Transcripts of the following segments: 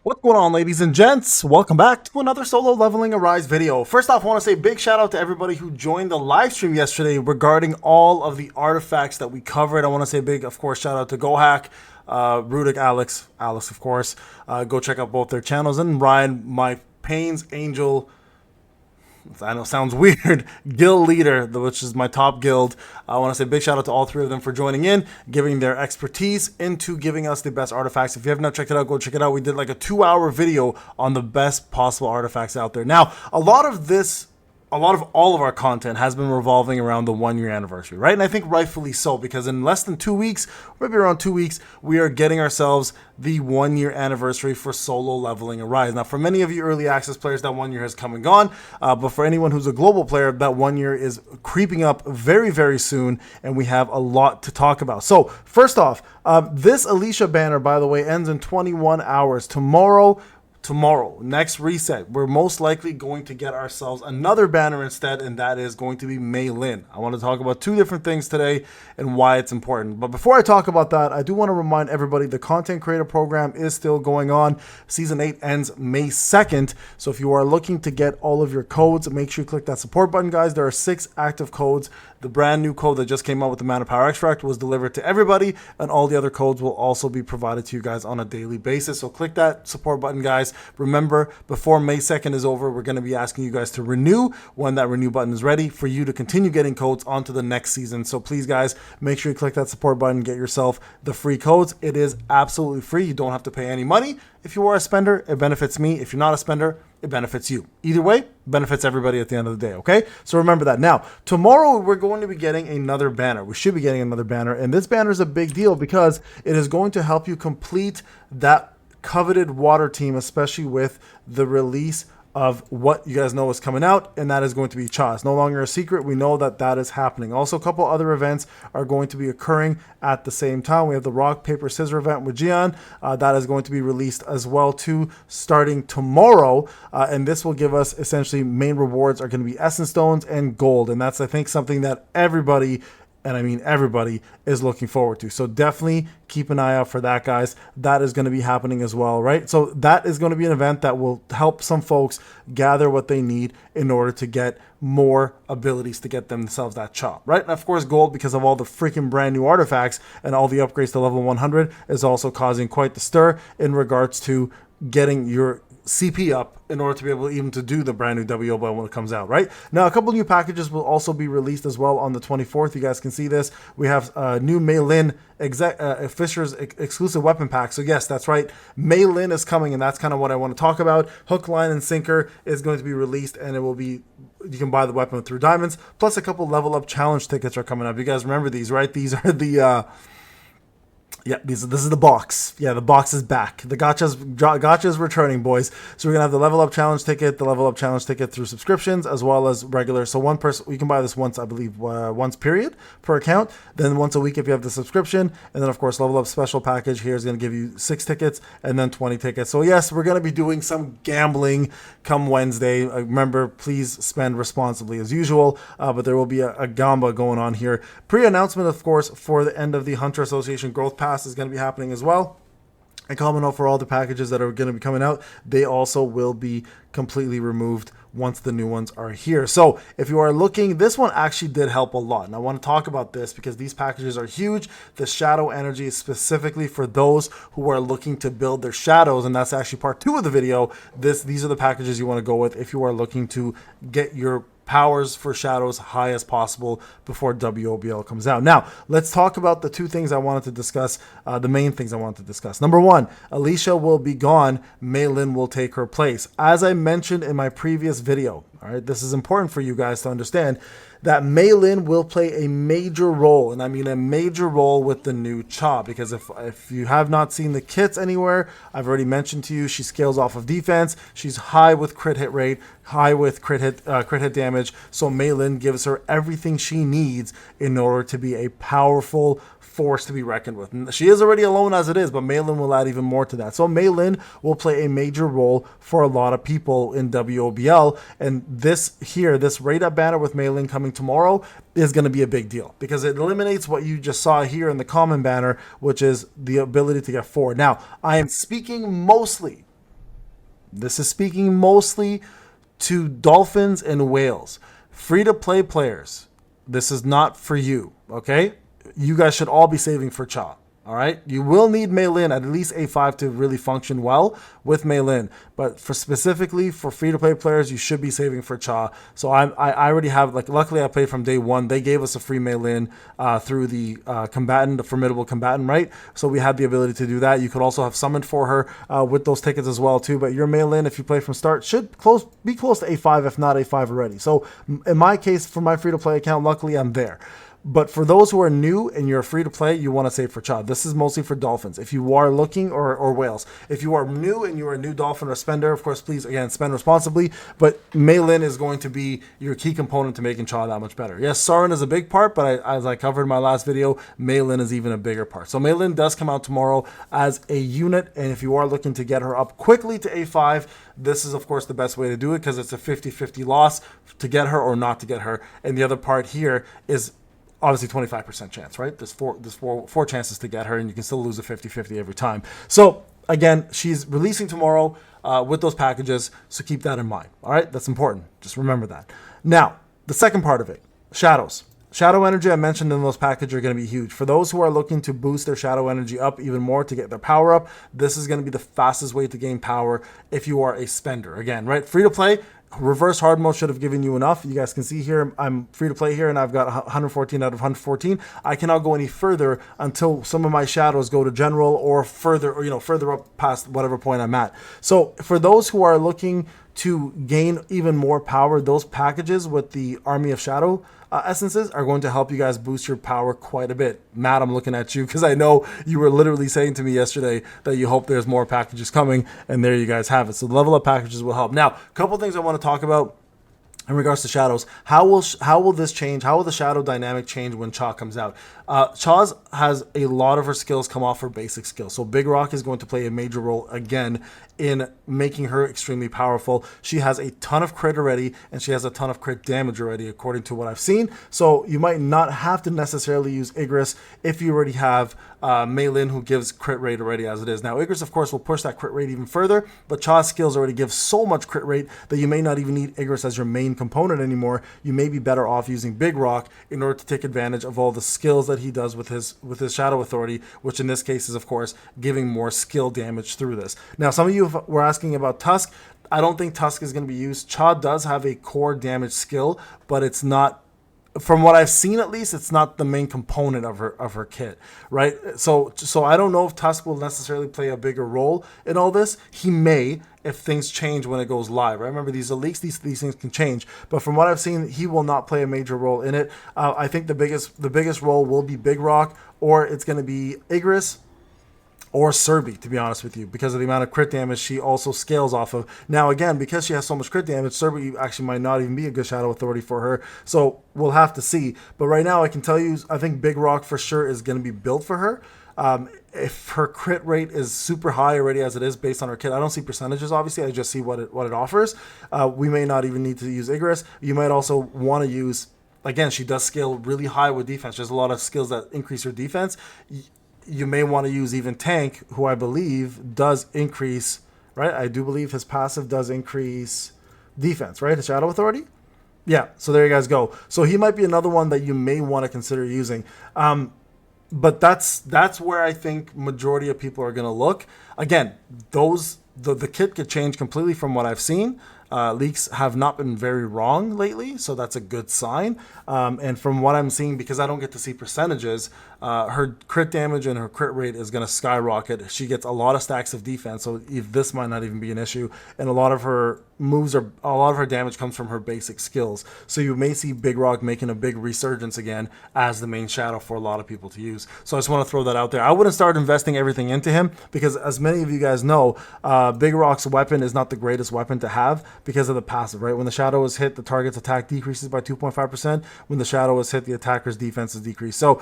What's going on, ladies and gents? Welcome back to another solo leveling Arise video. First off, I want to say big shout out to everybody who joined the live stream yesterday regarding all of the artifacts that we covered. I want to say big, of course, shout out to GoHack, Rudik, Alex, of course. Go check out both their channels. And Ryan, my Payne's Angel, I know it sounds weird, guild leader, which is my top guild. I want to say big shout out to all three of them for joining in, giving their expertise into giving us the best artifacts. If you have not checked it out, go check it out. We did like a 2-hour video on the best possible artifacts out there. Now, a lot of all of our content has been revolving around the 1-year anniversary, right? And I think rightfully so, because in less than 2 weeks, maybe around 2 weeks, we are getting ourselves the 1-year anniversary for solo leveling Arise. Now, for many of you early access players, that 1 year has come and gone. But for anyone who's a global player, that 1 year is creeping up very, very soon, and we have a lot to talk about. So first off, this Alicia banner, by the way, ends in 21 hours. Tomorrow, next reset, we're most likely going to get ourselves another banner instead, and that is going to be MEILIN. I want to talk about two different things today and why it's important. But before I talk about that, I do want to remind everybody the content creator program is still going on. Season 8 ends May 2nd. So if you are looking to get all of your codes, make sure you click that support button, guys. There are 6 active codes. The brand new code that just came out with the Mana Power Extract was delivered to everybody, and all the other codes will also be provided to you guys on a daily basis. So click that support button, guys. Remember, before May 2nd is over, we're going to be asking you guys to renew when that renew button is ready for you to continue getting codes onto the next season. So please, guys, make sure you click that support button, get yourself the free codes. It is absolutely free. You don't have to pay any money. If you are a spender, it benefits me. If you're not a spender, it benefits you. Either way, benefits everybody at the end of the day, okay? So remember that. Now, tomorrow we're going to be getting another banner. We should be getting another banner, and this banner is a big deal because it is going to help you complete that coveted water team, especially with the release of what you guys know is coming out, and that is going to be Cha. It's no longer a secret. We know that that is happening. Also, a couple other events are going to be occurring at the same time. We have the rock, paper, scissors event with Gian. That is going to be released as well too, starting tomorrow. And this will give us essentially main rewards are going to be essence stones and gold. And that's, I think, something that everybody, and I mean everybody, is looking forward to. So definitely keep an eye out for that, guys. That is going to be happening as well, right? So that is going to be an event that will help some folks gather what they need in order to get more abilities to get themselves that chop, right? And of course, gold, because of all the freaking brand new artifacts and all the upgrades to level 100, is also causing quite the stir in regards to getting your CP up in order to be able even to do the brand new WO when it comes out, right? Now, a couple new packages will also be released as well on the 24th. You guys can see this. We have new MEILIN Fisher's exclusive weapon pack. So yes, that's right. MEILIN is coming, and that's kind of what I want to talk about. Hook, line, and sinker is going to be released, and it will be, you can buy the weapon through diamonds. Plus, a couple level up challenge tickets are coming up. You guys remember these, right? These are the yeah, this is the box. Yeah, the box is back. The gacha's returning, boys. So we're gonna have the level up challenge ticket, through subscriptions as well as regular. So one person, you can buy this once, I believe, once period per account. Then once a week if you have the subscription, and then of course level up special package here is gonna give you 6 tickets and then 20 tickets. So yes, we're gonna be doing some gambling come Wednesday. Remember, please spend responsibly as usual. But there will be a gamba going on here. Pre-announcement, of course, for the end of the Hunter Association Growth Pass is going to be happening as well. And comment out for all the packages that are going to be coming out. They also will be completely removed once the new ones are here. So if you are looking, this one actually did help a lot. And I want to talk about this because these packages are huge. The shadow energy is specifically for those who are looking to build their shadows. And that's actually part 2 of the video. These are the packages you want to go with if you are looking to get your powers for shadows high as possible before WOBL comes out. Now, let's talk about the 2 things I wanted to discuss, the main things I wanted to discuss. Number 1, Alicia will be gone. MEILIN will take her place. As I mentioned in my previous video, all right, this is important for you guys to understand that MEILIN will play a major role, and I mean a major role with the new Cha, because if you have not seen the kits anywhere, I've already mentioned to you, she scales off of defense. She's high with crit hit rate, high with crit hit damage, so MEILIN gives her everything she needs in order to be a powerful force to be reckoned with. And she is already alone as it is, but MEILIN will add even more to that. So MEILIN will play a major role for a lot of people in WOBL, and this rate up banner with MEILIN coming tomorrow is going to be a big deal because it eliminates what you just saw here in the common banner, which is the ability to get 4. Now, I am speaking mostly This is speaking mostly to dolphins and whales. Free-to-play players, this is not for you, okay? You guys should all be saving for Cha. All right, you will need MEILIN at least A5 to really function well with MEILIN, but specifically for free-to-play players, you should be saving for Cha. So I already have, like, luckily I played from day one. They gave us a free MEILIN through the combatant, the formidable combatant, right? So we had the ability to do that. You could also have summoned for her with those tickets as well too. But your MEILIN, if you play from start, should be close to A5, if not A5 already. So in my case, for my free-to-play account, luckily I'm there. But for those who are new and you're free to play, you want to save for Cha. This is mostly for dolphins. If you are looking, or whales. If you are new and you're a new dolphin or spender, of course, please, again, spend responsibly. But MEILIN is going to be your key component to making Cha that much better. Yes, Sauron is a big part, but as I covered in my last video, MEILIN is even a bigger part. So MEILIN does come out tomorrow as a unit. And if you are looking to get her up quickly to A5, this is, of course, the best way to do it because it's a 50-50 loss to get her or not to get her. And the other part here is obviously 25% chance, right? There's four chances to get her, and you can still lose a 50-50 every time. So again, she's releasing tomorrow with those packages, so keep that in mind. All right, that's important. Just remember that. Now, the second part of it, shadows. Shadow energy I mentioned in those packages are going to be huge. For those who are looking to boost their shadow energy up even more to get their power up, this is going to be the fastest way to gain power if you are a spender. Again, right? Free to play. Reverse hard mode should have given you enough. You guys can see here, I'm free to play here and I've got 114 out of 114. I cannot go any further until some of my shadows go to general or further, or further up past whatever point I'm at. So for those who are looking to gain even more power, those packages with the Army of Shadow essences are going to help you guys boost your power quite a bit. Matt, I'm looking at you because I know you were literally saying to me yesterday that you hope there's more packages coming, and there you guys have it. So the level up packages will help. Now, a couple things I want to talk about in regards to shadows. How will this change? How will the shadow dynamic change when Cha comes out? Cha has a lot of her skills come off her basic skills. So Big Rock is going to play a major role again in making her extremely powerful. She has a ton of crit already, and she has a ton of crit damage already, according to what I've seen. So you might not have to necessarily use Igris if you already have MEILIN, who gives crit rate already as it is. Now, Igris, of course, will push that crit rate even further, but Cha's skills already give so much crit rate that you may not even need Igris as your main component anymore. You may be better off using Big Rock in order to take advantage of all the skills that he does with his Shadow Authority, which in this case is, of course, giving more skill damage through this. Now, some of you were asking about Tusk. I don't think Tusk is going to be used. Cha does have a core damage skill, but it's not, from what I've seen at least, it's not the main component of her kit, right? So I don't know if Tusk will necessarily play a bigger role in all this. He may, if things change when it goes live. Right? Remember, these are leaks; these things can change. But from what I've seen, he will not play a major role in it. I think the biggest role will be Big Rock, or it's going to be Igris or Serbi, to be honest with you, because of the amount of crit damage she also scales off of. Now, again, because she has so much crit damage, Serbi actually might not even be a good Shadow Authority for her, so we'll have to see. But right now, I can tell you, I think Big Rock for sure is going to be built for her. If her crit rate is super high already as it is based on her kit, I don't see percentages, obviously, I just see what it offers. We may not even need to use Igris. You might also want to use, again, she does scale really high with defense. There's a lot of skills that increase her defense. You may want to use even Tank, who I believe does increase, right? I do believe his passive does increase defense, right? His Shadow Authority? Yeah, so there you guys go. So he might be another one that you may want to consider using. But that's where I think majority of people are going to look. Again, the kit could change completely from what I've seen. Leaks have not been very wrong lately, so that's a good sign. And from what I'm seeing, because I don't get to see percentages, her crit damage and her crit rate is going to skyrocket. She gets a lot of stacks of defense, so this might not even be an issue. And a lot of her damage comes from her basic skills. So you may see Big Rock making a big resurgence again as the main shadow for a lot of people to use. So I just want to throw that out there. I wouldn't start investing everything into him because, as many of you guys know, Big Rock's weapon is not the greatest weapon to have because of the passive, right? When the shadow is hit, the target's attack decreases by 2.5%. When the shadow is hit, the attacker's defense is decreased. So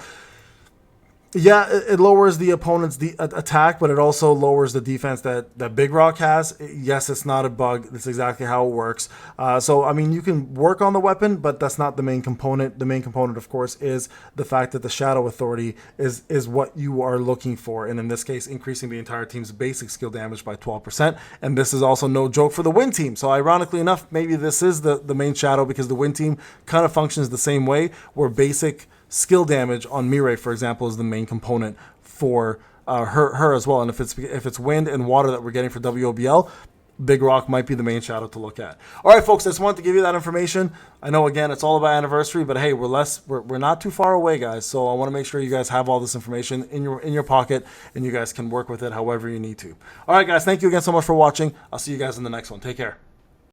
Yeah, it lowers the opponent's attack, but it also lowers the defense that Big Rock has. Yes, it's not a bug. That's exactly how it works. So, I mean, you can work on the weapon, but that's not the main component. The main component, of course, is the fact that the Shadow Authority is what you are looking for. And in this case, increasing the entire team's basic skill damage by 12%. And this is also no joke for the Win team. So, ironically enough, maybe this is the main Shadow, because the Win team kind of functions the same way, where basic skill damage on Mirai, for example, is the main component for her as well. And if it's wind and water that we're getting for WOBL, Big Rock might be the main Shadow to look at. All right, folks, I just wanted to give you that information. I know, again, it's all about anniversary, but hey, we're not too far away, guys. So I want to make sure you guys have all this information in your pocket, and you guys can work with it however you need to. All right, guys, thank you again so much for watching. I'll see you guys in the next one. Take care.